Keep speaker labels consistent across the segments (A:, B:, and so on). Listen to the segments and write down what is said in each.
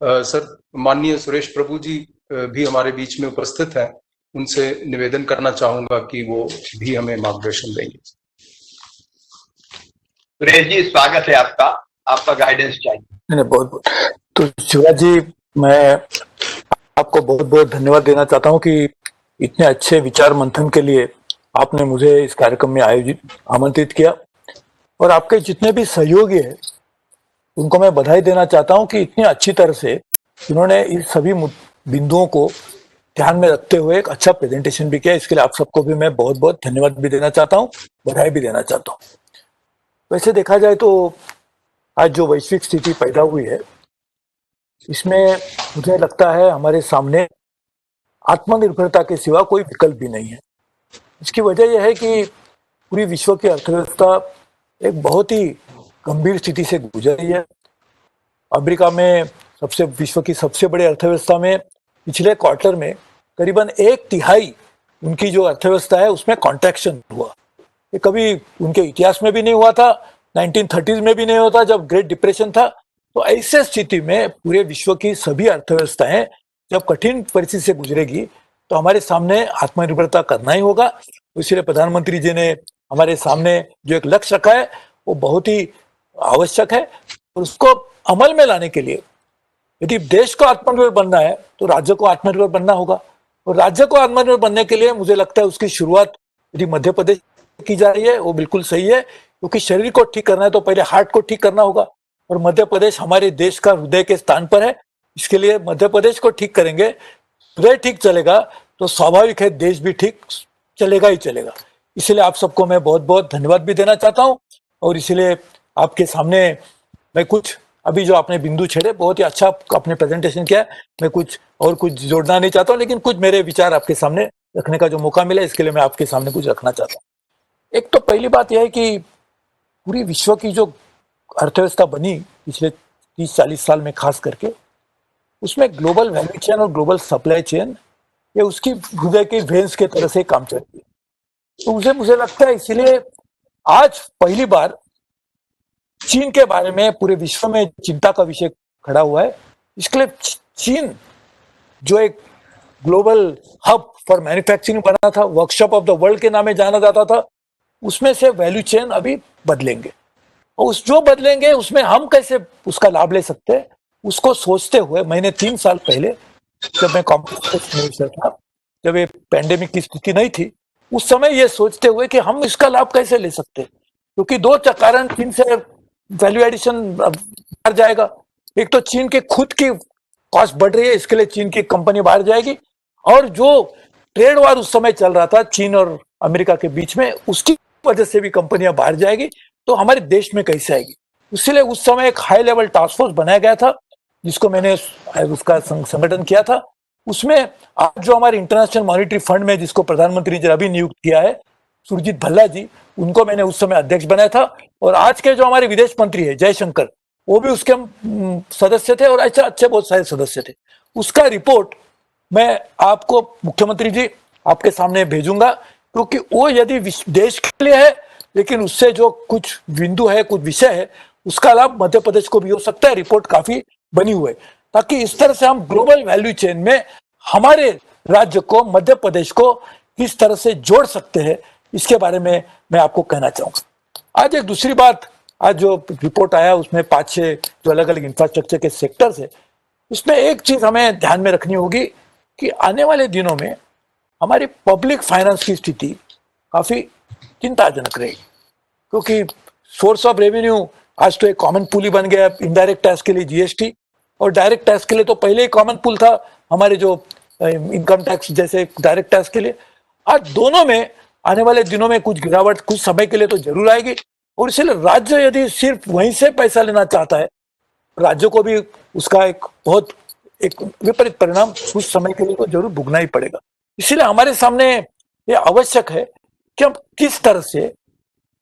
A: Sir, माननीय सुरेश प्रभु जी भी हमारे बीच में उपस्थित हैं। उनसे निवेदन करना चाहूंगा कि वो भी हमें मार्गदर्शन देंगे।
B: सुरेश जी, स्वागत है आपका। आपका गाइडेंस चाहिए।
C: बहुत बहुत तो शिवराज जी, मैं आपको बहुत बहुत धन्यवाद देना चाहता हूं कि इतने अच्छे विचार मंथन के लिए आपने मुझे इस कार्यक्रम में आमंत्रित किया, और आपके जितने भी सहयोगी हैं उनको मैं बधाई देना चाहता हूं कि इतनी अच्छी तरह से इन्होंने इस सभी बिंदुओं को ध्यान में रखते हुए एक अच्छा प्रेजेंटेशन भी किया। इसके लिए आप सबको भी मैं बहुत बहुत धन्यवाद भी देना चाहता हूं, बधाई भी देना चाहता हूं। वैसे देखा जाए तो आज जो वैश्विक स्थिति पैदा हुई है, इसमें मुझे लगता है हमारे सामने आत्मनिर्भरता के सिवा कोई विकल्प भी नहीं है। इसकी वजह यह है कि पूरी विश्व की अर्थव्यवस्था एक बहुत ही गंभीर स्थिति से गुजर रही है। अमेरिका में विश्व की सबसे बड़ी अर्थव्यवस्था में पिछले क्वार्टर में करीबन 1/3 उनकी जो अर्थव्यवस्था है उसमें कॉन्ट्रैक्शन हुआ। ये कभी उनके इतिहास में भी नहीं हुआ था, 1930s में भी नहीं होता जब ग्रेट डिप्रेशन था। तो ऐसे स्थिति में पूरे विश्व की सभी अर्थव्यवस्थाएं जब कठिन परिस्थिति से गुजरेगी तो हमारे सामने आत्मनिर्भरता करना ही होगा। इसलिए प्रधानमंत्री जी ने हमारे सामने जो एक लक्ष्य रखा है वो बहुत ही आवश्यक है, और उसको अमल में लाने के लिए यदि देश को आत्मनिर्भर बनना है तो राज्य को आत्मनिर्भर बनना होगा, और राज्य को आत्मनिर्भर बनने के लिए मुझे लगता है उसकी शुरुआत यदि मध्य प्रदेश की जा रही है वो बिल्कुल सही है, क्योंकि शरीर को ठीक करना है तो पहले हार्ट को ठीक करना होगा, और मध्य प्रदेश हमारे देश का हृदय के स्थान पर है। इसके लिए मध्य प्रदेश को ठीक करेंगे, हृदय ठीक चलेगा तो स्वाभाविक है देश भी ठीक चलेगा ही चलेगा। इसलिए आप सबको मैं बहुत बहुत धन्यवाद भी देना चाहता हूँ, और इसलिए आपके सामने मैं कुछ अभी जो आपने बिंदु छेड़े बहुत ही अच्छा आपने प्रेजेंटेशन किया है, मैं कुछ जोड़ना नहीं चाहता हूँ, लेकिन कुछ मेरे विचार आपके सामने रखने का जो मौका मिला इसके लिए मैं आपके सामने कुछ रखना चाहता हूँ। एक तो पहली बात यह है कि पूरी विश्व की जो अर्थव्यवस्था बनी पिछले 30-40 साल में खास करके, उसमें ग्लोबल वैल्यू चेन और ग्लोबल सप्लाई चेन ये उसकी हृदय के वेन्स के तरह से काम करती है। तो मुझे लगता है इसलिए आज पहली बार चीन के बारे में पूरे विश्व में चिंता का विषय खड़ा हुआ है। इसके लिए चीन जो एक ग्लोबल हब फॉर मैन्युफैक्चरिंग बना था, वर्कशॉप ऑफ द वर्ल्ड के नाम में जाना जाता था, उसमें से वैल्यू चेन अभी बदलेंगे, और जो बदलेंगे उसमें हम कैसे उसका लाभ ले सकते हैं उसको सोचते हुए मैंने 3 साल पहले जब मैं कॉम्प्यूटर मिनिस्टर था, जब ये पैंडेमिक की स्थिति नहीं थी, उस समय ये सोचते हुए कि हम इसका लाभ कैसे ले सकते हैं, क्योंकि 2 कारण चीन से वैल्यू एडिशन बढ़ जाएगा। एक तो चीन के खुद की कॉस्ट बढ़ रही है, इसके लिए चीन की कंपनी बाहर जाएगी, और जो ट्रेड वार उस समय चल रहा था चीन और अमेरिका के बीच में, उसकी वजह से भी कंपनियां बाहर जाएगी, तो हमारे देश में कैसे आएगी। इसलिए उस समय एक हाई लेवल टास्क फोर्स बनाया गया था जिसको मैंने उसका संगठन किया था। उसमें आज जो हमारे इंटरनेशनल मॉनिटरी फंड में जिसको प्रधानमंत्री जी अभी नियुक्त किया है, सुरजीत भल्ला जी, उनको मैंने उस समय अध्यक्ष बनाया था, और आज के जो हमारे विदेश मंत्री है जयशंकर, वो भी उसके सदस्य थे, और ऐसे अच्छे बहुत सारे सदस्य थे। उसका रिपोर्ट मैं आपको मुख्यमंत्री जी आपके सामने भेजूंगा, क्योंकि वो यदि देश के लिए है लेकिन उससे जो कुछ बिंदु है, कुछ विषय है, उसका लाभ मध्य प्रदेश को भी हो सकता है। रिपोर्ट काफी बनी हुई है, ताकि इस तरह से हम ग्लोबल वैल्यू चेन में हमारे राज्य को, मध्य प्रदेश को किस तरह से जोड़ सकते हैं, इसके बारे में मैं आपको कहना चाहूंगा। आज एक दूसरी बात, आज जो रिपोर्ट आया उसमें 5-6 जो अलग अलग इंफ्रास्ट्रक्चर के सेक्टर्स है, उसमें एक चीज हमें ध्यान में रखनी होगी कि आने वाले दिनों में हमारी पब्लिक फाइनेंस की स्थिति काफी चिंताजनक रहेगी, क्योंकि सोर्स ऑफ रेवेन्यू आज तो एक कॉमन पूल ही बन गया। इनडायरेक्ट टैक्स के लिए जीएसटी, और डायरेक्ट टैक्स के लिए तो पहले ही कॉमन पूल था हमारे जो इनकम टैक्स जैसे डायरेक्ट टैक्स के लिए। आज दोनों में आने वाले दिनों में कुछ गिरावट कुछ समय के लिए तो जरूर आएगी, और इसलिए राज्य यदि सिर्फ वहीं से पैसा लेना चाहता है, राज्य को भी उसका एक विपरीत परिणाम कुछ समय के लिए तो जरूर भुगतना ही पड़ेगा। इसलिए हमारे सामने ये आवश्यक है कि हम किस तरह से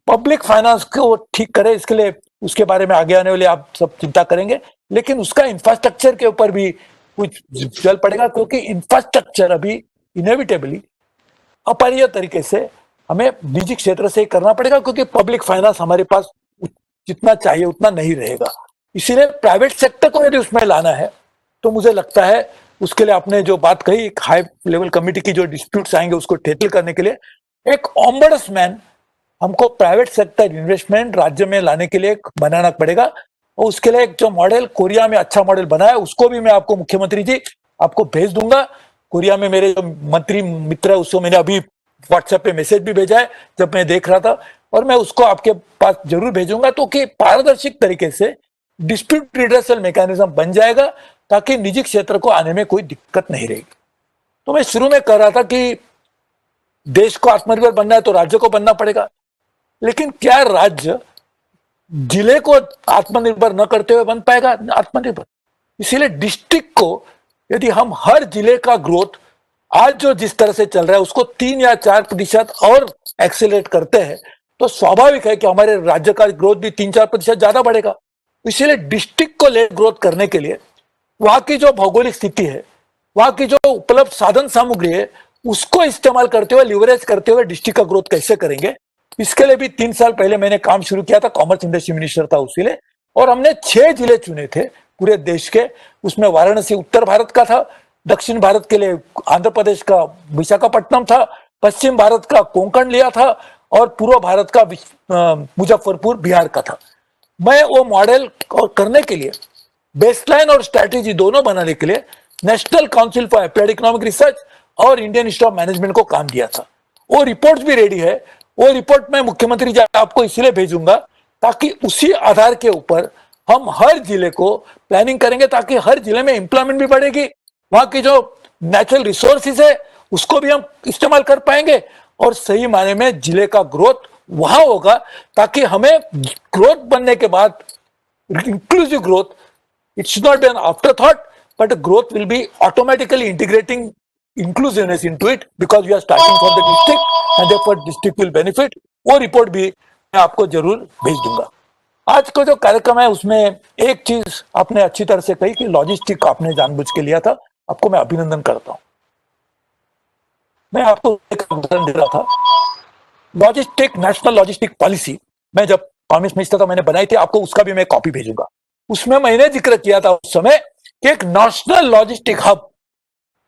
C: पब्लिक फाइनेंस को ठीक करें। इसके लिए उसके बारे में आगे आने वाले आप सब चिंता करेंगे, लेकिन उसका इंफ्रास्ट्रक्चर के ऊपर भी कुछ जल पड़ेगा, क्योंकि इंफ्रास्ट्रक्चर अभी इनएविटेबली अपरिहार्य तरीके से हमें निजी क्षेत्र से करना पड़ेगा, क्योंकि पब्लिक फाइनेंस हमारे पास जितना चाहिए उतना नहीं रहेगा। इसीलिए प्राइवेट सेक्टर को यदि उसमें लाना है तो मुझे लगता है उसके लिए आपने जो बात कही, एक हाई लेवल कमेटी की जो डिस्प्यूट्स आएंगे उसको टैकल करने के लिए एक ऑम्बड्समैन हमको प्राइवेट सेक्टर इन्वेस्टमेंट राज्य में लाने के लिए बनाना पड़ेगा। और उसके लिए एक जो मॉडल कोरिया में अच्छा मॉडल बना है उसको भी मैं आपको मुख्यमंत्री जी आपको भेज दूंगा। कोरिया में मेरे जो मंत्री मित्र है उसको मैंने अभी व्हाट्सएप पे मैसेज भी भेजा है जब मैं देख रहा था, और मैं उसको आपके पास जरूर भेजूंगा तो कि पारदर्शी तरीके से डिस्प्यूट रिड्रेसल मैकेनिज्म बन जाएगा ताकि निजी क्षेत्र को आने में कोई दिक्कत नहीं रहेगी। तो मैं शुरू में कह रहा था कि देश को आत्मनिर्भर बनना है तो राज्य को बनना पड़ेगा, लेकिन क्या राज्य जिले को आत्मनिर्भर न करते हुए बन पाएगा आत्मनिर्भर? इसीलिए डिस्ट्रिक्ट को यदि हम हर जिले का ग्रोथ आज जो जिस तरह से चल रहा है उसको 3 या 4% और एक्सेलरेट करते हैं तो स्वाभाविक है कि हमारे राज्य का ग्रोथ भी 3-4% ज्यादा बढ़ेगा। इसीलिए डिस्ट्रिक्ट को ले ग्रोथ करने के लिए वहां की जो भौगोलिक स्थिति है, वहां की जो उपलब्ध साधन सामग्री है, उसको इस्तेमाल करते हुए लिवरेज करते हुए डिस्ट्रिक्ट का ग्रोथ कैसे करेंगे, इसके लिए भी 3 साल पहले मैंने काम शुरू किया था। कॉमर्स इंडस्ट्री मिनिस्टर था उसी लिए, और हमने 6 जिले चुने थे पूरे देश के। उसमें वाराणसी उत्तर भारत का था, दक्षिण भारत के लिए आंध्र प्रदेश का विशाखापट्टनम था, पश्चिम भारत का कोंकण लिया था, और पूर्व भारत का मुजफ्फरपुर बिहार का था। मैं वो मॉडल और करने के लिए बेसलाइन और स्ट्रैटेजी दोनों बनाने के लिए national council for applied economic research और इंडियन इंस्टीट्यूट ऑफ मैनेजमेंट को काम दिया था। वो रिपोर्ट्स भी रेडी है। वो रिपोर्ट मैं मुख्यमंत्री जी आपको इसलिए भेजूंगा ताकि उसी आधार के ऊपर हम हर जिले को प्लानिंग करेंगे ताकि हर जिले में एम्प्लॉयमेंट भी बढ़ेगी, वहां की जो नेचुरल रिसोर्सेज है उसको भी हम इस्तेमाल कर पाएंगे, और सही मायने में जिले का ग्रोथ वहां होगा ताकि हमें ग्रोथ बनने के बाद inclusive growth, it should not be an afterthought, but growth will be automatically integrating inclusiveness into it because we are starting from the district and therefore district will benefit। वो report भी मैं आपको जरूर भेज दूंगा। आज का जो कार्यक्रम है उसमें एक चीज आपने अच्छी तरह से कही कि लॉजिस्टिक आपने जानबूझ के लिया था, आपको मैं अभिनंदन करता हूं। मैं आपको एक उदाहरण दे रहा था, लॉजिस्टिक नेशनल लॉजिस्टिक पॉलिसी मैं जब कॉमर्स मिनिस्टर था मैंने बनाई थी, आपको उसका भी मैं कॉपी भेजूंगा। उसमें मैंने जिक्र किया था उस समय कि एक नेशनल लॉजिस्टिक हब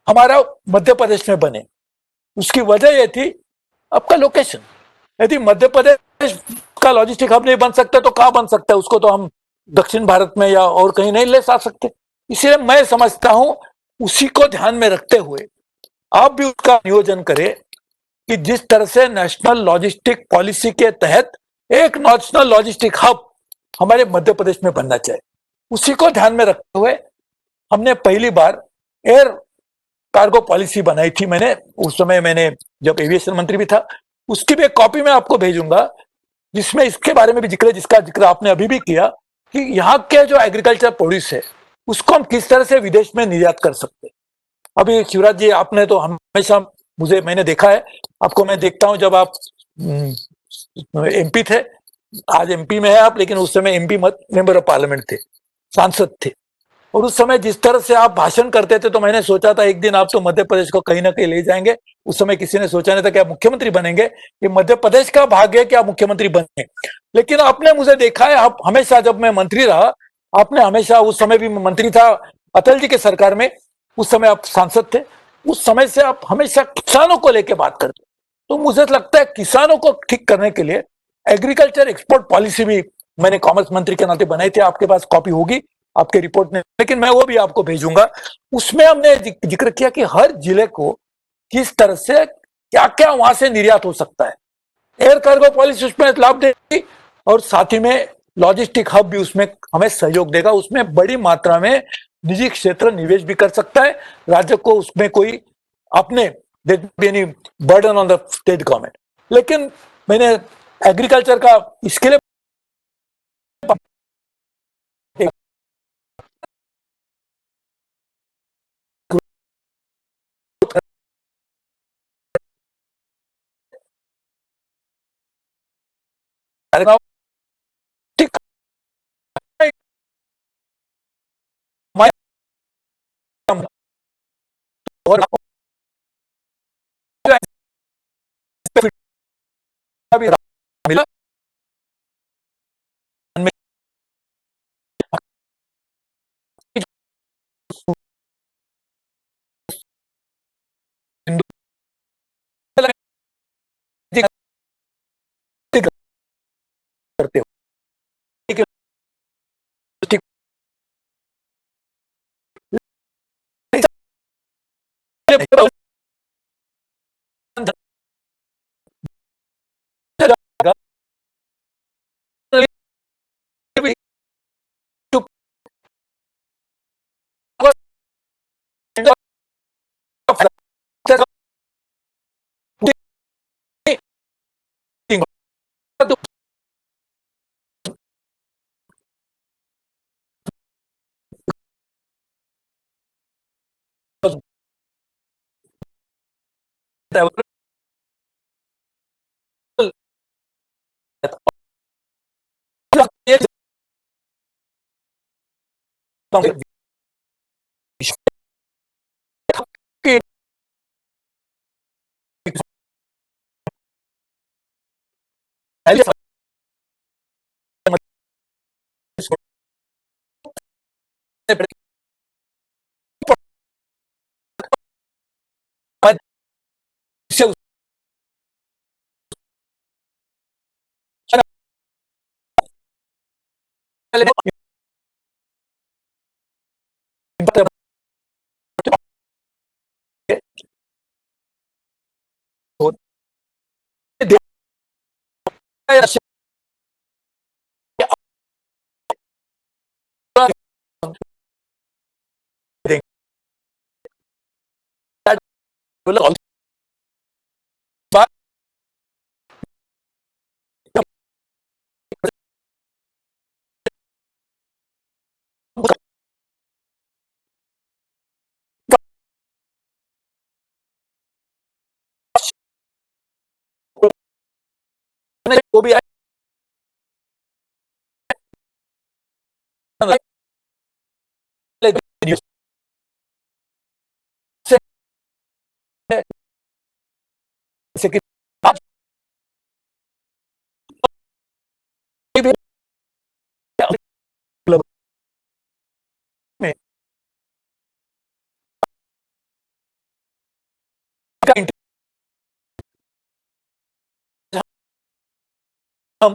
C: हमारा मध्य प्रदेश में बने। उसकी वजह यह थी आपका लोकेशन। यदि मध्य प्रदेश का लॉजिस्टिक हब नहीं बन सकता तो कहां बन सकता है? उसको तो हम दक्षिण भारत में या और कहीं नहीं ले जा सकते। इसलिए मैं समझता हूं उसी को ध्यान में रखते हुए आप भी उसका नियोजन करें कि जिस तरह से नेशनल लॉजिस्टिक पॉलिसी के तहत एक नेशनल लॉजिस्टिक हब हमारे मध्य प्रदेश में बनना चाहिए। उसी को ध्यान में रखते हुए हमने पहली बार एयर कार्गो पॉलिसी बनाई थी। मैंने उस समय मैंने जब एविएशन मंत्री भी था, उसकी भी एक कॉपी मैं आपको भेजूंगा जिसमें इसके बारे में भी जिक्र है, जिसका जिक्र आपने अभी भी किया कि यहाँ के जो एग्रीकल्चर प्रोड्यूस है उसको हम किस तरह से विदेश में निर्यात कर सकते। अभी शिवराज जी आपने तो हमेशा मैंने देखा है आपको, मैं देखता हूं जब आप एमपी थे, आज एमपी में है आप, लेकिन उस समय एमपी मेंबर ऑफ पार्लियामेंट थे, सांसद थे, और उस समय जिस तरह से आप भाषण करते थे तो मैंने सोचा था एक दिन आप तो मध्य प्रदेश को कहीं ना कहीं ले जाएंगे। उस समय किसी ने सोचा नहीं था कि आप मुख्यमंत्री बनेंगे, ये मध्य प्रदेश का भाग्य है कि आप मुख्यमंत्री बने। लेकिन आपने मुझे देखा है, आप हमेशा जब मैं मंत्री रहा, आपने हमेशा, उस समय भी मंत्री था अटल जी के सरकार में, उस समय आप सांसद थे, उस समय से आप हमेशा किसानों को लेकर बात करते। तो मुझे लगता है किसानों को ठीक करने के लिए एग्रीकल्चर एक्सपोर्ट पॉलिसी भी मैंने कॉमर्स मंत्री के नाते बनाई थी। आपके पास कॉपी होगी आपके रिपोर्ट में, लेकिन मैं वो भी आपको भेजूंगा। उसमें हमने जिक्र किया कि हर जिले को किस तरह से क्या क्या वहां से निर्यात हो सकता है। एयर कार्गो पॉलिसी उसमें लाभ देगी और साथ ही में लॉजिस्टिक हब भी उसमें हमें सहयोग देगा। उसमें बड़ी मात्रा में निजी क्षेत्र निवेश भी कर सकता है, राज्य को उसमें कोई अपने burden on the state government. लेकिन मैंने एग्रीकल्चर का इसके लिए और मिला वो भी आप में हम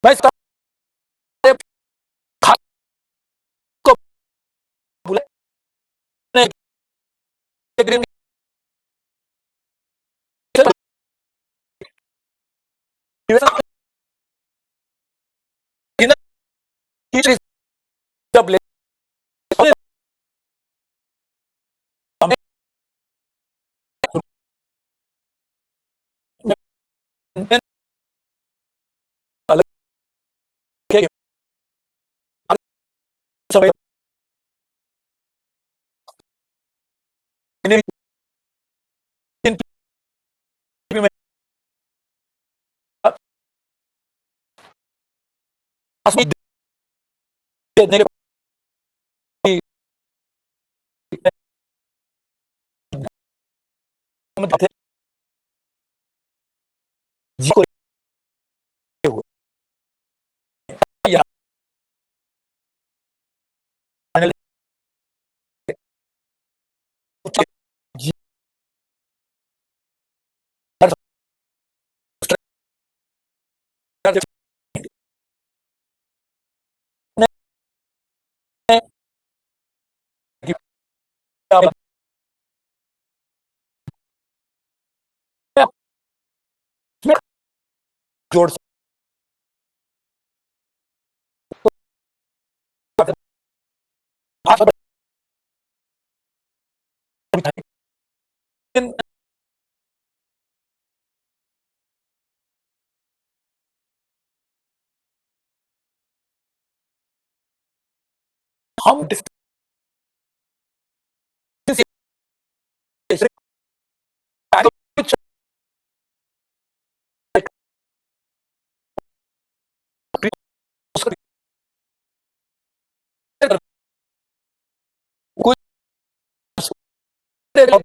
C: मैं को बुलाने जब ले अलग समय में देने के जी को या जी जोड़ हम how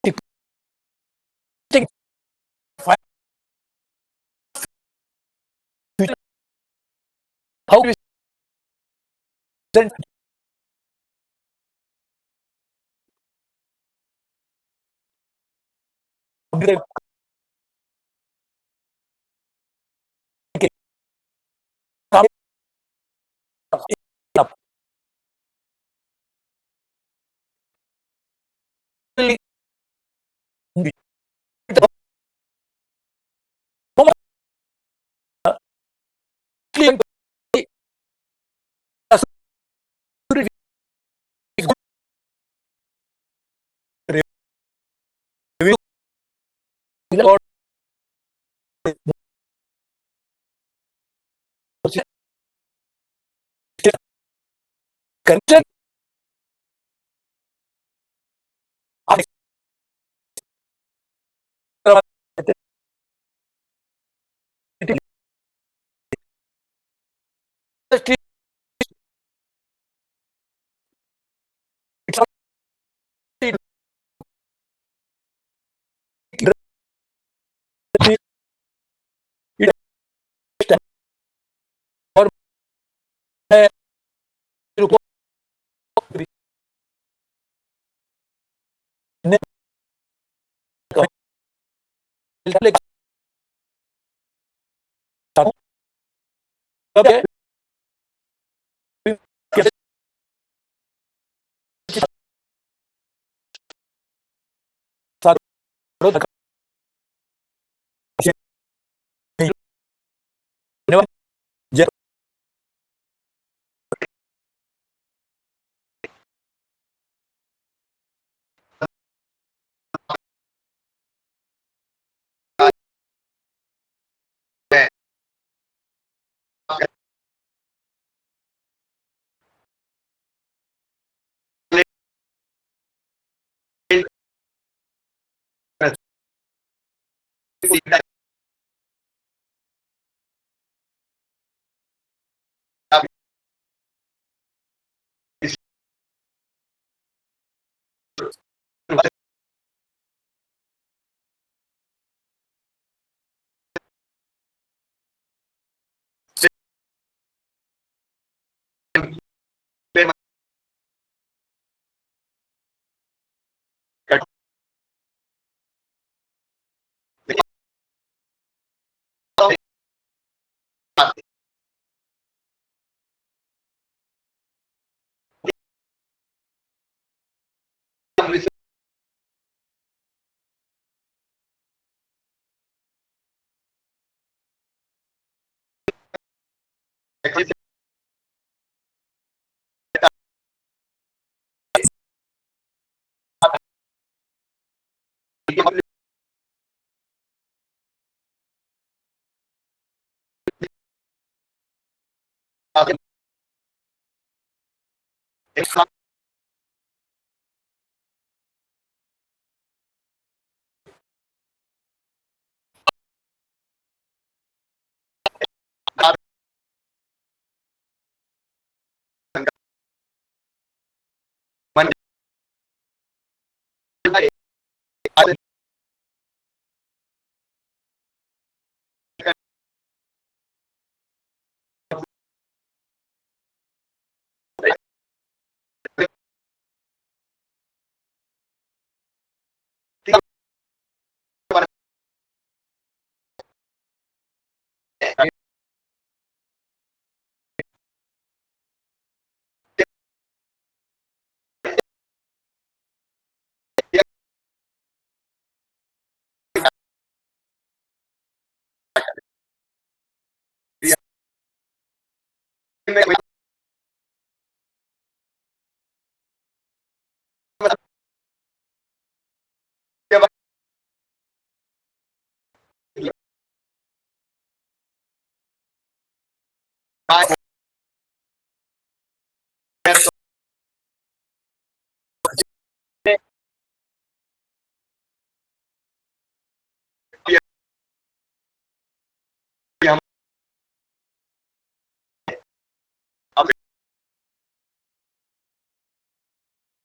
C: depicting future, how we present the content और मैं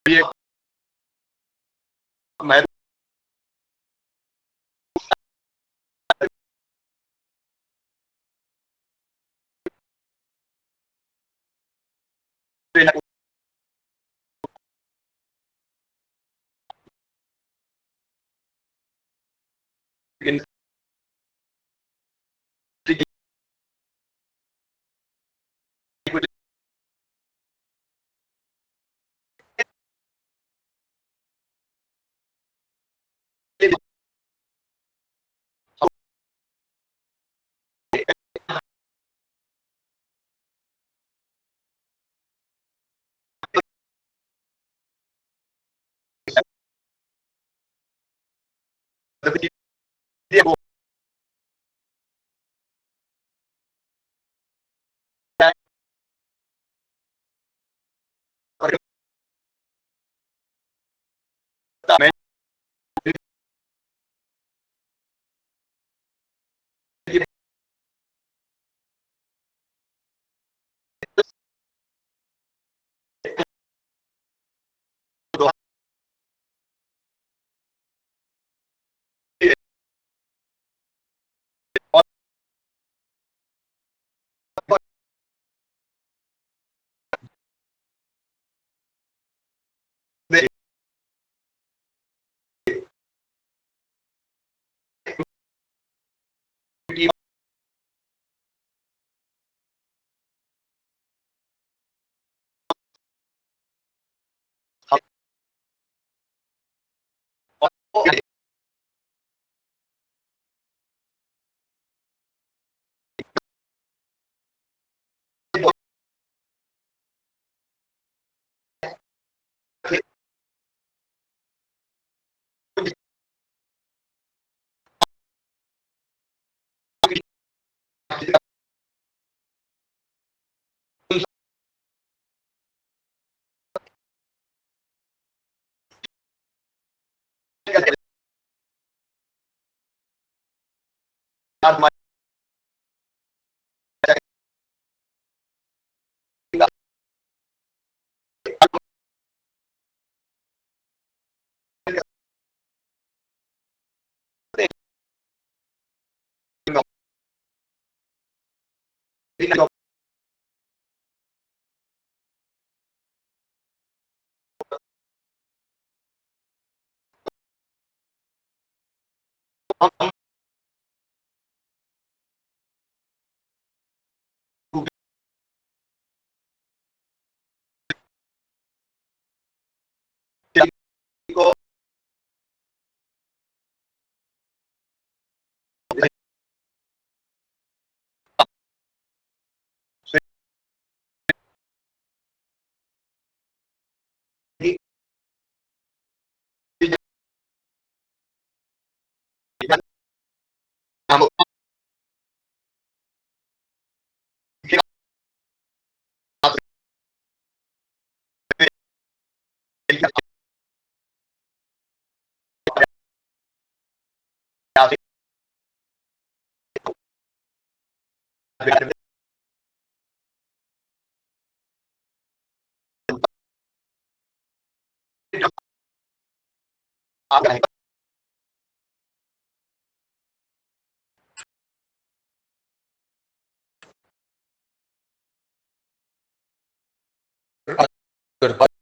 B: ये मैं
A: अगर